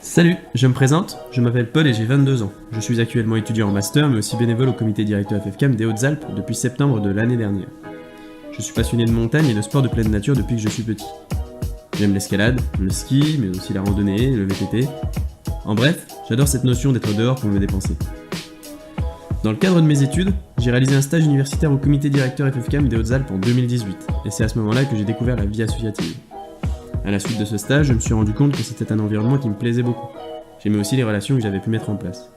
Salut, je me présente, je m'appelle Paul et j'ai 22 ans. Je suis actuellement étudiant en master mais aussi bénévole au comité directeur FFCAM des Hautes-Alpes depuis septembre de l'année dernière. Je suis passionné de montagne et de sport de pleine nature depuis que je suis petit. J'aime l'escalade, le ski, mais aussi la randonnée, le VTT. En bref, j'adore cette notion d'être dehors pour me dépenser. Dans le cadre de mes études, j'ai réalisé un stage universitaire au comité directeur FFCAM des Hautes-Alpes en 2018, et c'est à ce moment-là que j'ai découvert la vie associative. À la suite de ce stage, je me suis rendu compte que c'était un environnement qui me plaisait beaucoup. J'aimais aussi les relations que j'avais pu mettre en place.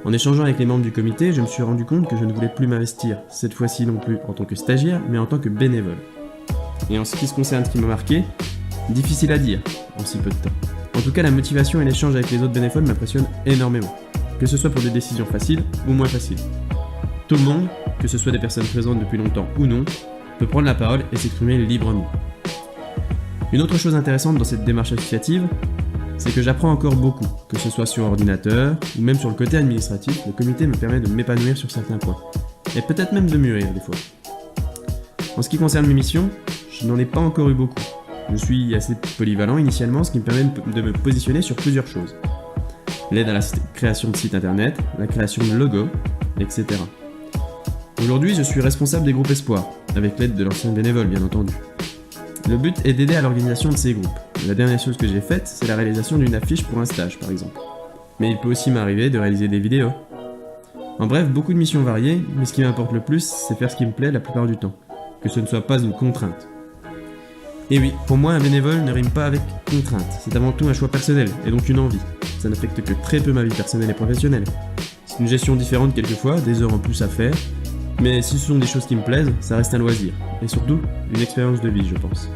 En échangeant avec les membres du comité, je me suis rendu compte que je ne voulais plus m'investir, cette fois-ci non plus en tant que stagiaire, mais en tant que bénévole. Et en ce qui se concerne ce qui m'a marqué, difficile à dire en si peu de temps. En tout cas, la motivation et l'échange avec les autres bénévoles m'impressionnent énormément, que ce soit pour des décisions faciles ou moins faciles. Tout le monde, que ce soit des personnes présentes depuis longtemps ou non, peut prendre la parole et s'exprimer librement. Une autre chose intéressante dans cette démarche associative, c'est que j'apprends encore beaucoup, que ce soit sur ordinateur ou même sur le côté administratif, le comité me permet de m'épanouir sur certains points, et peut-être même de mûrir des fois. En ce qui concerne mes missions, je n'en ai pas encore eu beaucoup. Je suis assez polyvalent initialement, ce qui me permet de me positionner sur plusieurs choses. L'aide à la création de sites internet, la création de logos, etc. Aujourd'hui, je suis responsable des groupes Espoir, avec l'aide de l'ancien bénévole bien entendu. Le but est d'aider à l'organisation de ces groupes. La dernière chose que j'ai faite, c'est la réalisation d'une affiche pour un stage par exemple. Mais il peut aussi m'arriver de réaliser des vidéos. En bref, beaucoup de missions variées, mais ce qui m'importe le plus, c'est faire ce qui me plaît la plupart du temps. Que ce ne soit pas une contrainte. Et oui, pour moi, un bénévole ne rime pas avec contrainte. C'est avant tout un choix personnel, et donc une envie. Ça n'affecte que très peu ma vie personnelle et professionnelle. C'est une gestion différente quelquefois, des heures en plus à faire, mais si ce sont des choses qui me plaisent, ça reste un loisir, et surtout, une expérience de vie, je pense.